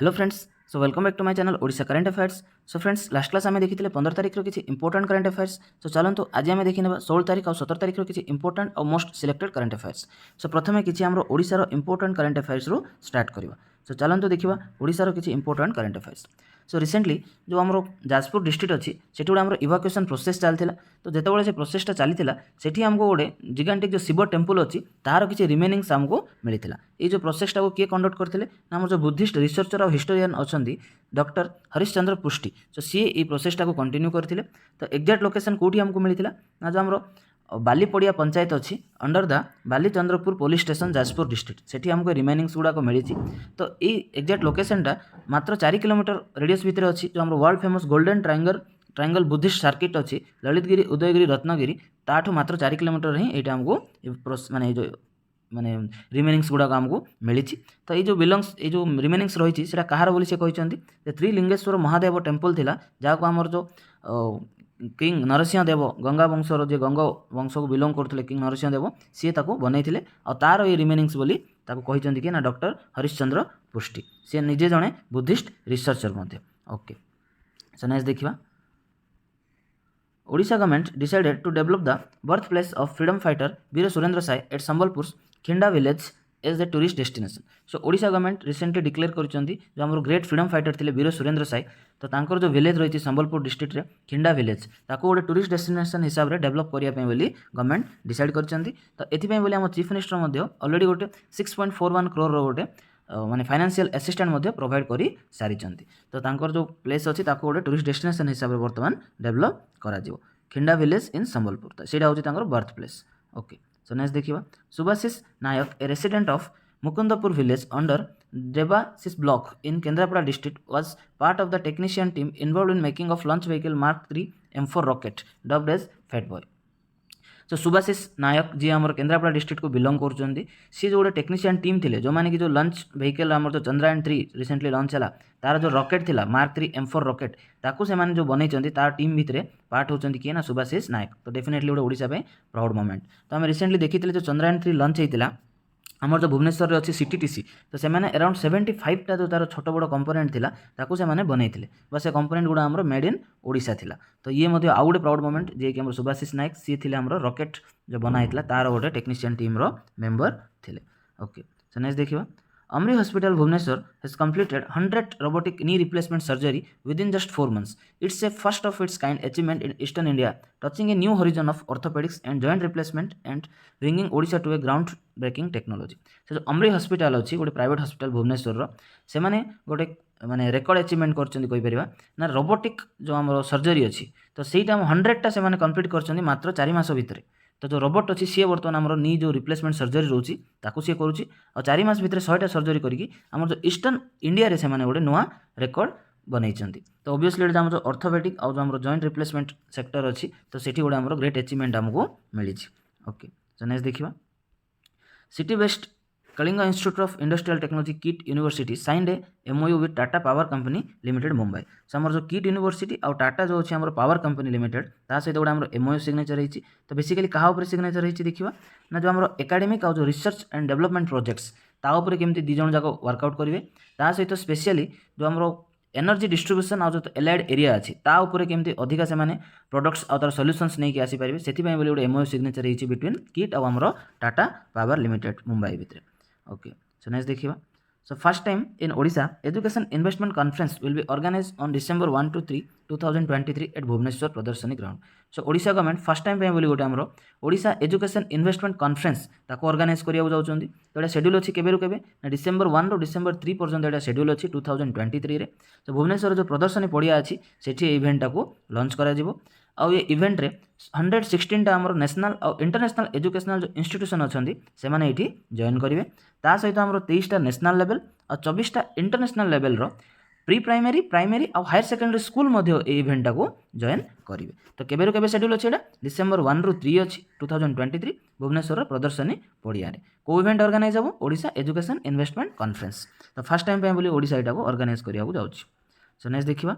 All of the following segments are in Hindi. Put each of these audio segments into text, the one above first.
Hello friends, so welcome back to my channel Odisha current affairs. So friends, last class आम देखी 15 तारीख किसी इंपोर्टेंट करंट अफेयर्स। सो चलते आज आम देखी 16 तारीख और 17 तारीख किसी इंपोर्टेंट और मोस्ट सिलेक्टेड करंट अफेयर्स। सो प्रथम किसी आम ओडिशार इंपोर्टेंट करंट अफेयर्स रु स्टार्ट करवा। सो चलते देखा ओडिशार किसी important current affairs. So recently जो आम जाजपुर डिस्ट्रिक्ट अच्छी से गोटे आम इवाक्यूएसन प्रोसेस चलता। तो जिते से प्रोसेसटा चलता से आमको गोटे जिगांटिक जो शिव टेम्पल अच्छी तार किसी रिमेनिंग्स आमको मिलता। ये जो प्रोसेसटा को किए कंडक्ट करते आम जो बुद्धिस्ट रिसर्चर और हिस्टोरियन अच्छा डॉक्टर हरिश्चंद्र पृष्टि। सो सी ये प्रोसेसटा को कंटिन्यू करते। तो एक्जाक्ट लोकेशन कौटी आमको मिलता ना जो आम बालीपड़िया पंचायत अच्छी under the Balichandrapur police station Jajpur district से आमको रिमेनिंग्स गुड़ाक मिली। तो ये एक्जाक्ट लोकेशनटा मात्र 4 किलोमीटर रेडियस भितर अच्छी जो आम world famous golden triangle Buddhist circuit अच्छी ललितगिरी उदयगिरी रत्नगिरी ताठू मात्र 4 किलोमीटर ही यहाँ आमको माने जो माने रिमेनिंग्स गुड़ाक आमको मिली। तो ये जो बिलंग्स ये जो रिमेनिंग्स रही है कहार बोली से कहते त्रिलिंगेश्वर महादेव टेम्पल थिला जहाँ आमर जो किंग नरसिंह देव गंगा वंशर जो गंगा वंश को बिलंग करते किंग नरसिंह देव सी बनई और तार ये रिमेनिंग्स बोली कहते कि ना डॉक्टर हरिश्चंद्र पृष्टि सी निजे जड़े बुद्धिस्ट रिसर्चर मध्य। ओके, सो नेक्स्ट देखिए Odisha government decided to develop the birth place of freedom fighter Veer Surendra Sai at Sambalpur Khinda village as the tourist destination. So Odisha government recently declare करछंती जो हमर ग्रेट फ्रीडम फाइटर थे वीर सुरेंद्र साय तो तांकर जो विलेज रही संबलपुर डिस्ट्रिक्ट रे खिंडा विलेज ताको गोटे टूरिस्ट डेस्टिनेशन हिसाब रे डेवलप करिया पे बोली गवर्नमेंट डिसाइड करछंती। तो एथि बोली हम चीफ मिनिस्टर मध्य ऑलरेडी गोटे 6.41 करोड़ रो गोटे माने फाइनेंशियल असिस्टेंट मध्य प्रोवाइड करी सारी। तो तांकर जो प्लेस अच्छी गोटे टूरिस्ट डेस्टिनेशन हिसाब से बर्तमान डेवलप करा खिंडा विलेज इन संबलपुर। तो सीटा हूँ birth place. Okay, so next देखिए Subhashish Nayak a resident of Mukundpur village under Debashish block in Kendrapara district was part of the technician team involve in making of launch vehicle mark 3 M4 rocket dubbed as fat boy. तो सुभाशिष नायक जी आम केन्द्रापड़ा डिस्ट्रिक्ट को बिलंग कर सी जो गोटे टेक्नीशियन टीम थे जो मैंने कि जो लंच व्हीकल आम जो चंद्रायन 3 रिसेंटली लंच है तार जो रॉकेट थिला मार्क 3 M4 रॉकेट ताकू से जो बनई तार टीम भितर पार्ट होती किए ना सुभाशिष नायक। तो डेफिनेटली गोटे ओडिशा पे प्राउड मोमेंट। तो आम रिसेंटली देखी जो चंद्रायन 3 लंच होता आमर जो भुवनेश्वर अच्छी CTTC तो से अराउंड 75टा जो तार छोट बड़ कंपोनेंट थिला ताकू से बनई से कंपोनेंट गुड़ा आमर मेड इन ओडिशा थिला। तो ये मध्य आउ गोटे प्राउड मोमेंट जे कि सुभाशिष नायक सी थे आमर रॉकेट जो बनाई तार गोटे टेक्नीशियन टीम रो मेंबर थिले। ओके, सो नेक्स्ट देखिए अमरी hospital Bhubaneswar has completed 100 robotic knee replacement surgery within just 4 months. It's a first of its kind achievement in Eastern India, touching a new horizon of orthopedics and joint replacement and bringing Odisha to a ground-breaking technology. So जो अमरी हॉस्पिटल अच्छी गोटे प्राइवेट हॉस्पिटल भुवनेश्वर से माने गोटे माने रेकर्ड अचिवमेंट कर ना रोबोटिक जो आम सर्जरी अच्छी तो सहीटा 100टा से कंप्लीट कर मात्र 4 मास भितर। तो जो रोबोट अच्छी सी बर्तमान आमर नी जो रिप्लेसमेंट सर्जरी रोची ताकू सी करुच्ची और 4 मास भितर 100टा सर्जरी करके आम जो ईस्टर्न इंडिया रे से गोटे नुआ रेकर्ड बनई। तो ओबियसली आम जो ऑर्थोपेडिक और जो आम जॉइंट रिप्लेसमेंट सेक्टर अच्छी तो सेठी गोटे आमर ग्रेट अचीवमेंट आमको मिली। ओके, सो नेक्स्ट देखिए city based Kalinga institute of industrial technology KIIT university signed a MOU with Tata power company limited Mumbai. So आम जो किट यूनिवर्सिटी और टाटा जो अच्छी आम पावर कंपनी लिमिटेड ता सहित गोटे आम MOU सिग्नेचर रही। तो बेसिकली क्या सिग्नेचर रही देखिए ना जो आम एकेडमिक और जो रिसर्च एंड डेवलपमेंट प्रोजेक्ट्स ताऊपर केमती दी जन जाक वर्कआउट करेंगे ता सहित स्पेशली जो आम एनर्जी डिस्ट्रीब्यूशन और जो एलाइड एरिया अच्छी ताऊपर केमती अधिका से प्रोडक्ट्स और तार सॉल्यूशंस नहीं कि आसीपारे से गोटे MOU सिग्नेचर रही बिटवीन किट और आम टाटा पावर लिमिटेड मुंबई भितर। ओके, सो नेक्स्ट देखिए so first time in Odisha education investment conference will be organize on December 1 to 3, 2023 at Bhubaneswar प्रदर्शनी ground. So Odisha government first time पे बोली गोटे आमर ओडिशा एजुकेशन इन्वेस्टमेंट कॉन्फ्रेंस ताको ऑर्गेनाइज करिया जाउछंदी। तो एटा शेड्यूल अच्छी केबेरु केबे ना December 1 ରୁ December 3 पर्यंत एटा शेड्यूल अच्छी 2023 रे। तो भुवनेश्वर जो प्रदर्शनी पड़िया अच्छी सेठी इवेंट टाको लॉन्च करा जिवो आउ ये इवेंट रे 116टा आमर नेशनल और इंटरनेशनल एजुकेशनल जो इंस्टीट्यूशन अच्छी से मैंने जॉइन करेंगे। ता सहित आमर 23टा नेशनल लेवल और 24टा इंटरनेशनल लेवल रो प्री प्राइमरी प्राइमरी और हायर सेकेंडरी स्कूल मध्य ए इवेंट को जॉइन करेंगे। तो केबेरु केबे शेड्यूल अच्छी December 1 ରୁ 3 अच्छी 2023 भुवनेश्वर प्रदर्शनी पड़िया को इवेंट ऑर्गेनाइज हम ओडिशा एजुकेशन इन्वेस्टमेंट कॉन्फ्रेंस। तो फर्स्ट टाइम पे बोली ओडिशा एटा को ऑर्गेनाइज करिया जाउछि। सो नेक्स्ट देखिबा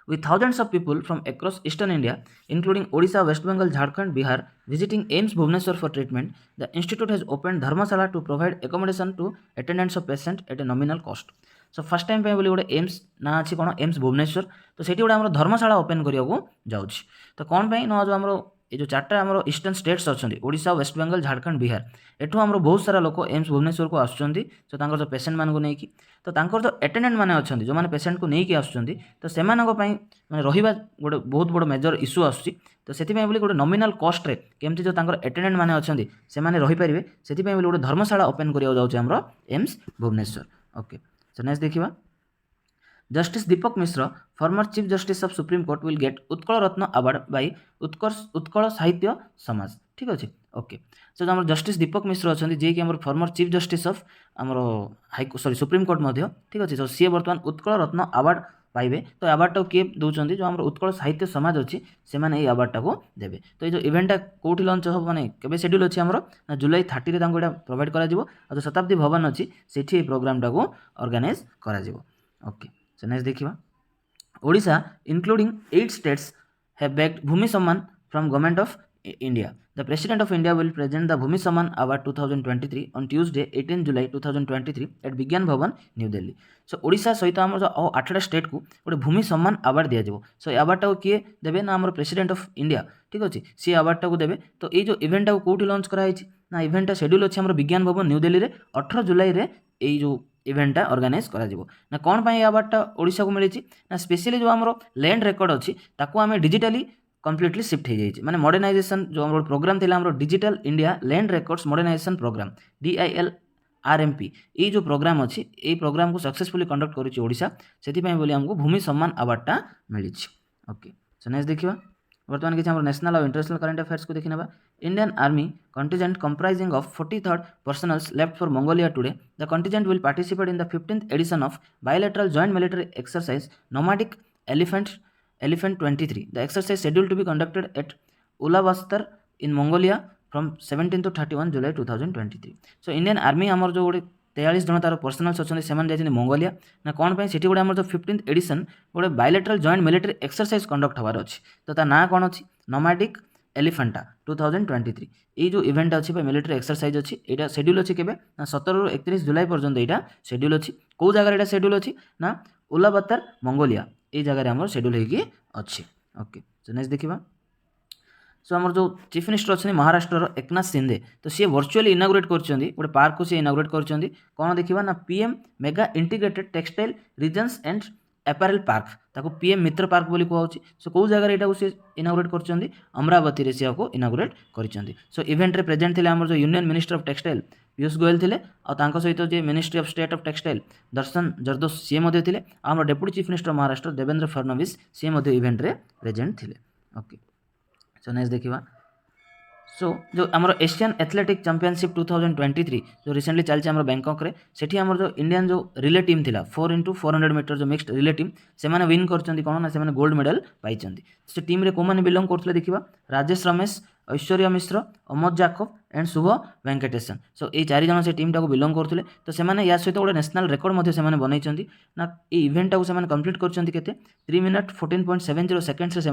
with thousands of people from across eastern India, including Odisha, West Bengal, Jharkhand, Bihar, visiting AIIMS Bhubaneswar for treatment, the institute has opened Dharmasala to provide accommodation to attendants of patients at a nominal cost. So first time बोली गोटे एम्स ना अच्छी कौन एम्स भुवनेश्वर तो सेठी गोटे आम धर्मशाला ओपन करने जाऊँगी तो कौन ना जो आम ये जो चार्टा आम ईस्टर्न स्टेट्स अच्छा ओडिशा वेस्ट बेंगल झारखंड बिहार एठू आम बहुत सारा लोक एम्स भुवनेश्वर को आसुँच सो जो पेसेंट मानक नहीं तो जो एटेंडेंट मैंने अच्छा जो मैंने पेसेंट को लेकिन आसुँच तो से मैंने रहा गोटे बहुत बड़ मेजर इश्यू आसूँ तो से गोटे नॉमिनल कॉस्ट रे केमती जो एटेंडेंट मैंने अच्छा से मैंने रहीपर से गोटे धर्मशाला ओपन करा जाऊँ AIIMS Bhubaneswar okay so next देखिए justice Deepak Mishra former chief justice of supreme court will get Utkal Ratna award by Utkal Sahitya Samaj ठीक अच्छे ओके सो आम जस्टिस दीपक मिश्र अच्छा जी कि फॉर्मर चीफ जस्टिस ऑफ आमर सॉरी सुप्रीम कोर्ट मध्य ठीक अच्छे तो सी बर्तमान उत्कल रत्न अवार्ड पाइबे तो अवार्ड किए दौरान जो आम उत्कल साहित्य समाज अच्छी से मैंने ये अवार्ड को देवे तो ये इवेंटा कौटी लंच हम माने केबे शेड्यूल अच्छी आमर ना जुलाई 30 रे तांको एटा प्रोवाइड करा जिवो जो शताब्दी भवन अच्छी सेठी प्रोग्राम को ऑर्गेनाइज करा जिवो ओके सो नेक्स्ट देखिए Odisha including 8 states have begged Bhumi Samman from Government of India. The President of India will present the Bhumi Samman Award 2023 on Tuesday 18 July 2023 at Vigyan Bhavan, New Delhi. सो ओडिशा सहित आम जो 8टा स्टेट को गोटे भूमि सम्मान अवार्ड दि जाव सो ये अवार्ड को किए देवे ना आम प्रेसिडेंट ऑफ इंडिया ठीक अच्छे सी अवार्ड को देवे तो ये जो इवेंट को कौटी लॉन्च कराई ना इवेंटा शेड्यूल अच्छे आम विज्ञान भवन न्यू दिल्ली में 18 जुलाई रे ये जो इवेंटा ऑर्गेनाइज करा जिवो ना कौन पाई अवार्डटा ओडिशा को मिली ना स्पेशली जो आम लैंड रेकर्ड अच्छी ताकू आम डिजिटली कम्प्लीटली शिफ्ट हो जाए मैंने मॉडर्नाइजेशन जो आम प्रोग्राम थी आम digital India land records modernization program DILRMP ये जो प्रोग्राम अच्छी ये प्रोग्राम को सक्सेसफुली कंडक्ट करुच्ची ओडिशा से बोली आमको भूमि सम्मान अवार्डटा मिली ओके सो नेक्स्ट देखिए बर्तमान किसी नेशनल और इंटरनेशनल करंट अफेयर्स को देखी ना Indian army contingent comprising of 43rd personnels left for Mongolia today the contingent will participate in the 15th edition of bilateral joint military exercise nomadic elephant 23 the exercise scheduled to be conducted at Ulaanbaatar in Mongolia from 17 to 31 July 2023 so Indian army आमर जो गोटे 43 जन तार पर्सनाल्स अच्छा से मंगोलिया ना कौन से गोटे आम जो 15th एडिशन गोटे bilateral joint military exercise conduct होवार अच्छी तो ता ना कौन अच्छी नोमैडिक एलिफेंटा 2023 ये जो इवेंट अच्छी मिलिटरी एक्सरसाइज अच्छी यहाँ शेड्यूल अच्छी केबे ना 17 ରୁ 31 जुलाई पर्यंत यहाँ शेड्यूल अच्छी कौ जगह यहाँ शेड्यूल अच्छी ना उलावतर मंगोलिया ये जगह आम शेड्यूल होगी अच्छी ओके सो नेक्स्ट देखिए सो आम जो चीफ मिनिस्टर अच्छे महाराष्ट्र एकनाथ शिंदे तो सी वर्चुअली इनागुरेट कर गोटे पार्क को सी इनागुरेट कर कौन देखा ना PM mega integrated textile regions and apparel park ताको PM मित्र पार्क बोली कहूँ सो कौ जगह यहाँ सी इनागुरेट कर अमरावती सी इनागुरेट कर सो इवेंट रे प्रेजेंट थे आम जो union minister of textile Piyush Goyal थे और सहित जो ministry of state of textile Darshan Jardosh सी थे आम deputy chief minister Maharashtra Devendra Fadnavis सी इवेंट रे प्रेजेंट थे ओके सो नेक्स्ट देखिए सो जो आम एशियन एथलेटिक चैंपियनशिप 2023 जो रिसेंटली चलती आम बैंकॉक रे सेठी आम जो इंडियन जो रिले टीम थिला 4x400 मीटर जो मिक्स्ड रिले टीम से मैंने विन कर कौन ना से गोल्ड मेडल पाई से टीम रे कौन बिलोंग करते देखा राजेश रमेश ऐश्वर्या मिश्र अमोद जाकब एंड शुभ वेंकटेशन सो ये 4 जन से टीम टाक बिलोंग करते तो से या सहित गोटे नेशनल रेकर्ड से बनई ना ये इवेंट टाक से कंप्लीट कर 3 मिनट 14.70 सेकेंड्स से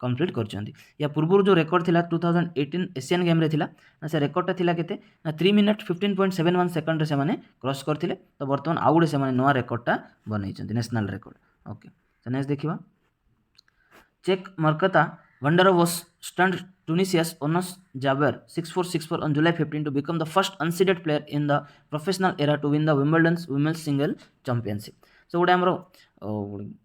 कंप्लीट कर या पूर्व जो रेकर्ड था 2018 एशियन गेम रे थिला ना से रेकर्डटा थिला केते ना 3 मिनट 15.71 सेकेंड से क्रॉस करते तो बर्तमान आउ गोटे से नुआ रेकर्डटा बनई नेशनल रेकर्ड ओके तो नेक्स्ट देखिए check मर्कता Wanderer was stunned Tunisia's Onos Jabeur 6-4 on July 15 to become the first unseeded player in the professional era to win the Wimbledon's women's single championship. So गोटे आमर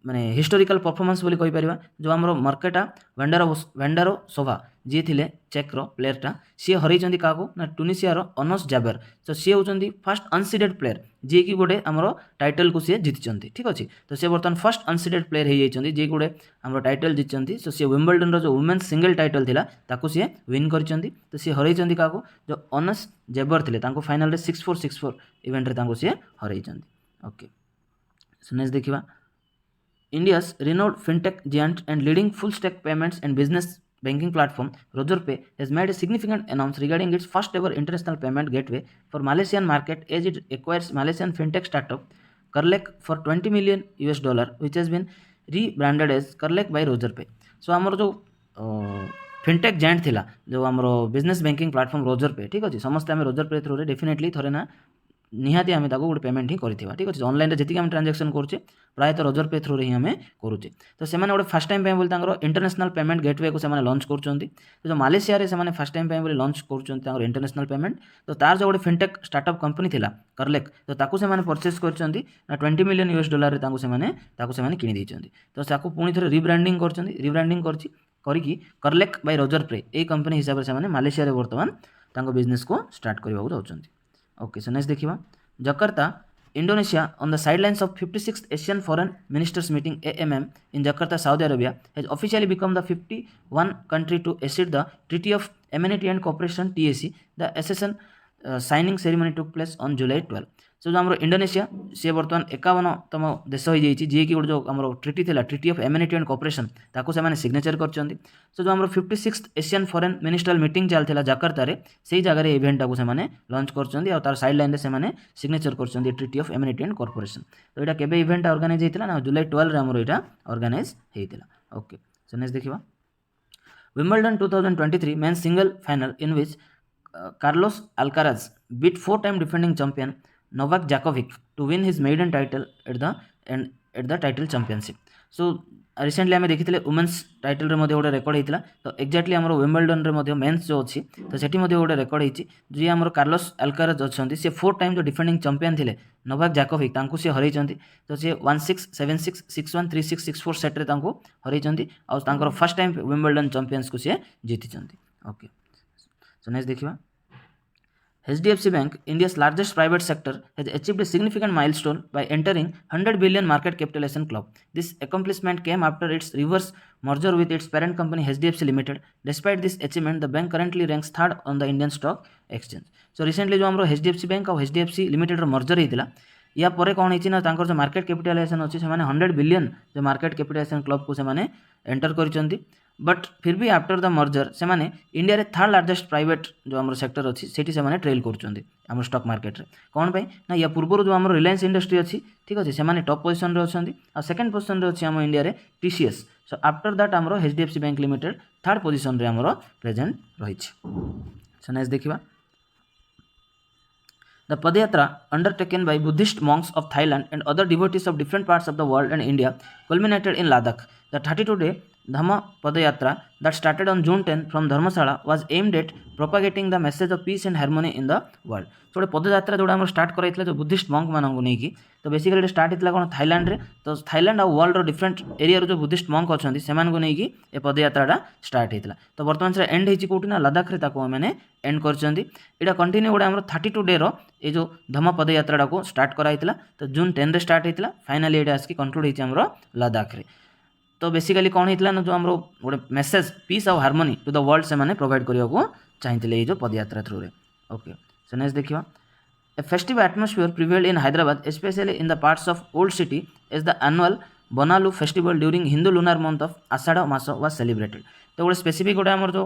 माने हिस्टोरिकल परफॉर्मेंस बोली कहि परिबा जो आमर मर्केटा वेंडारो सोभा जी थिले चेक रो प्लेयरटा सी हरैचंदी काको ना टुनिसिया रो ओनोस जाबर तो सी होचंदी फर्स्ट अनसीडेड प्लेयर जी कि गोटे आमर टाइटल को सी जीतिचंती ठीक अछि तो सी बर्तमान फर्स्ट अनसीडेड प्लेयर हे जाइचंदी जे गोटे आमर टाइटल जीतिचंती सो सी विंबलडन रो जो वुमेन्स सिंगल टाइटल थिला ताको सी विन करचंदी तो सी हरैचंदी काको जो ओनोस जाबर थिले ताको फाइनल रे 6-4 इवेंट रे ताको सी हरैचंदी ओके सो नेक्स्ट देखिबा India's renowned fintech giant and leading full-stack payments and business banking platform Razorpay has made a significant announcement regarding its first-ever international payment gateway for Malaysian market as it acquires Malaysian fintech startup Kerlek for $20 million, which has been rebranded as Kerlek by Razorpay. So आमर जो फिनटेक जायंट थिला जो आमर बिजनेस बैंकिंग प्लाटफॉर्म Razorpay ठीक अच्छे समस्त आम Razorpay थ्रू डेफिनेटली थोड़े ना निहाती आम गोटे पेमेंट ही करथिबा ठीक अछि ऑनलाइन रे जति हम ट्रांजैक्शन करछे प्रायतः रजर पे थ्रू रे ही हमें करूचे तो से माने गोटे फर्स्ट टाइम पे बोली तांकर इंटरनेशनल पेमेंट गेटवे को से माने लॉन्च करछंती तो जो मालेशिया रे से माने फर्स्ट टाइम पे बोली लॉन्च करछंती तांकर इंटरनेशनल पेमेंट तो तार जो गोटे फिनटेक स्टार्टअप कंपनी थिला करलेक तो ताकू से माने परचेस करछंती ना $20 मिलियन रे ताकू से माने किनि दैछंती तो ताकू पुनी थरे रिब्रांडिंग करछंती रिब्रांडिंग करछि करिकी करलेक बाय रजर पे ए कंपनी हिसाब से माने मालेशिया रे वर्तमान तांको बिजनेस को स्टार्ट करबा को जाउछंती ओके सो नेक्स्ट देखिबा Jakarta, Indonesia, on the sidelines of 56th Asian Foreign Ministers Meeting (AMM) in Jakarta, Saudi Arabia, has officially become the 51 country to accede the Treaty of Amenity and Cooperation (TAC). The accession signing ceremony took place on July 12. सो जो आम इंडोनेशिया सी बर्तमान 51तम देश हो जाइए जी कि जो आम ट्रिटी थिला treaty of immunity and cooperation ताको से माने सिग्नेचर करछंती सो जो आम 56th Asian foreign ministerial meeting चलथिला जकार्ता रे सेही जगह रे इवेंट टाको से माने लॉन्च करछंती और तार साइड लाइन रे से माने सिग्नेचर करछंती treaty of immunity and cooperation तो एटा केबे इवेंट ऑर्गेनाइज हेतिला ना जुलाई 12 रे हमर एटा ऑर्गेनाइज हेतिला ओके सो नेक्स्ट देखिबा Wimbledon 2023 men's single final in which Carlos Alcaraz beat 4-time defending champion Novak Djokovic to win his maiden title at the title championship. So recently आम देखी वुमेन्स टाइटल रे गोटे रेकर्ड होता तो एक्जाक्टली आम विंबलडन रे मेन्स जो अच्छी तो सेठी गोटे रेकर्ड होती जी आम कार्लोस अल्काराज अच्छा सी 4-time जो डिफेंडिंग चैंपियन थे नोवाक जोकोविक सी हरई तो सी 1-6, 7-6, 6-1, 3-6, 6-4 सेट्रे हरई और फर्स्ट टाइम विंबलडन चैंपियंस को सी जीति ओके सो नेक्स्ट देखिए HDFC Bank, India's largest private sector, has achieved a significant milestone by entering 100 billion market capitalization club. This accomplishment came after its reverse merger with its parent company HDFC Limited. Despite this achievement, the bank currently ranks third on the Indian stock exchange. So recently जो हमरो HDFC Bank और HDFC Limited रो merger होइतिला या परे कौन होइछि ना तांकर जो मार्केट कैपिटलाइजेशन अछि से माने 100 बिलियन जो मार्केट कैपिटलाइजेशन क्लब को से माने एंटर करिसंती बट फिर भी आफ्टर द मर्जर से माने इंडिया रे थर्ड लार्जेस्ट प्राइवेट जो हमर सेक्टर अच्छी सेठी से माने ट्रेल करछंती हमर स्टॉक मार्केट रे कोन पई ना या पूर्व जो हमर रिलायंस इंडस्ट्री अच्छी ठीक अछि से माने टॉप पोजीशन रे अछंती आ सेकंड पोजीशन रे अछि हम इंडिया रे TCS सो आफ्टर दैट हमर HDFC bank limited third position रे हमर प्रेजेंट रहिछि सो नेक्स्ट देखिबा The Padayatra, undertaken by Buddhist monks of Thailand and other devotees of different parts of the world and India, culminated in Ladakh. The 32-day Dhamma Padayatra that started on June 10 from Dharmasala was aimed at propagating the message of peace and harmony in the world. So पदयात्रा जोड़ा हम स्टार्ट कराइथिला जो बुद्धिस्ट मंक मानक नहीं कि तो बेसिकली स्टार्ट होता कौन थाईलैंड रे तो थाईलैंड और वर्ल्ड डिफरेंट एरिया जो बुद्धिस्ट मंक अच्छा से नहीं कि ए पदयात्रा स्टार्ट होता तो बर्तमान से एंड होती कौटी ना लद्दाख मैंने एंड कर कंटिन्यू गोटे आम 32 डे ये जो धम्म पदयात्रा को स्टार्ट कराइला तो जून 10 रे स्टार्ट होता फाइनाली ये आसिक कंक्लूड होती लद्दाख रे तो बेसिकली कौन होता ना जो आम गोटे मेसेज पीस और हार्मोनी टू द वर्ल्ड से प्रोवाइड करने को चाहिए ये पदयात्रा थ्रू रे ओके सो नेक्स्ट देखिए A festive atmosphere prevailed in Hyderabad, especially in the parts of Old City, as the annual Bonalu festival during Hindu lunar month of Ashada Masa was celebrated. तो गोटे स्पेसिफिक गोटे आमर जो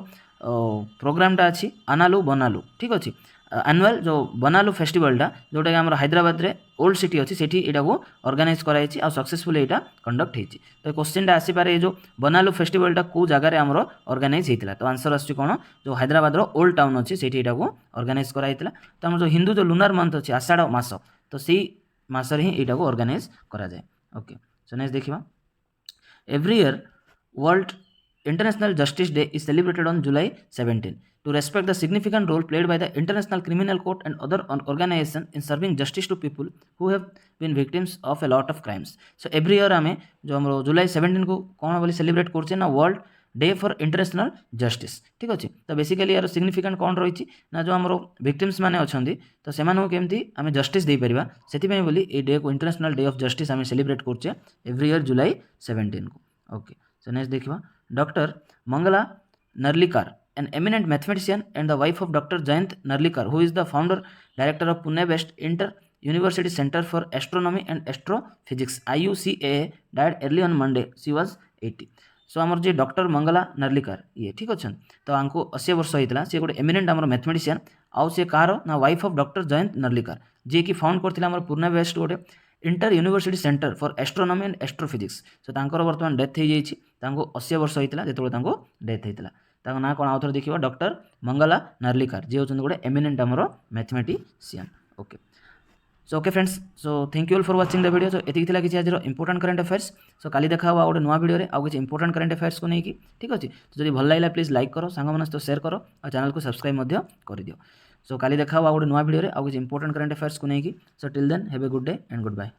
प्रोग्रामटा अच्छी अनालू बनालू ठीक अच्छे आनुआल जो बनालू फेस्टिवलटा जोटा कि आमर हैदराबाद रे ओल्ड सिटी अच्छी सेठी एटा को ऑर्गेनाइज कराई आ सक्सेसफुल एटा कंडक्ट होती तो क्वेश्चनटा आसीपारे जो बनालू फेस्टिवलटा को जगार आमर ऑर्गेनाइज होता तो आंसर आसुची कौन जो हैदराबाद रो ओल्ड टाउन अच्छी सेठी एटा को ऑर्गेनाइज कराई तो आम जो हिंदू जो लुनार मंथ अच्छी आषाढ़ मास तो सी मास ही एटा को ऑर्गेनाइज करा जाए ओके सो नेक्स्ट देखिबा every year world International Justice Day is celebrated on July 17 to respect the significant role played by the International Criminal Court and other organizations in serving justice to people who have been victims of a lot of crimes. So every year आमे जो हम जुलाई 17 को कौन बोली सेलिब्रेट करछे ना world day for international justice ठीक अच्छे तो बेसिकली यार सिग्निफिकेंट कौन रही ना जो आम विक्टिम्स मैंने अच्छा तो से केमती आम जस्टिस दे पारिबा सेति बोली ए डे को इंटरनेशनल डे ऑफ जस्टिस आम सेलिब्रेट करछे एवरी ईयर जुलाई 17 को ओके सो नेक्स्ट देखिबा Dr. Mangala Narlikar, an eminent mathematician and the wife of Dr. Jayant Narlikar, who is the founder director of Pune-based Inter-University Center for Astronomy and Astrophysics (IUCAA), died early on Monday. She was 80. सो आमर जे डॉक्टर मंगला नर्लिकार ये ठीक अच्छे तो आमको 80 वर्ष होता सी गोटे एमिनेंट आमर मैथमेटिशियन आउ सी कार ना wife of doctor Jayant Narlikar ji की फाउंड करथिला आमर पुणे बेस्ट गोटे inter university centre for astronomy and astrophysics so तांकर वर्तमान डेथ हो जाइए 80 वर्ष होता जो डेथ होता ना कौन आउ थे देखिए डॉक्टर मंगला नर्लिकार जी होती गोटे एमिनेंट आमर mathematician okay so okay friends, so thank you all for watching the video. So एतिक थिला किछि आजर इंपोर्टेंट करंट अफेयर्स। सो काली देखा हवा गोटे नुआ वीडियो रे आउ किछि इंपोर्टेंट करंट अफेयर्स को नेकी, ठीक अछि। तो जदि भल लागला प्लीज लाइक करो, सांग मन सहित शेयर करो और चैनल को सब्सक्राइब मध्य कर दियो। सो काली देखा हवा गोटे नुआ वीडियो रे आउ किछि इंपोर्टेंट करंट अफेयर्स को नेकी। So till then have a good day and good bye.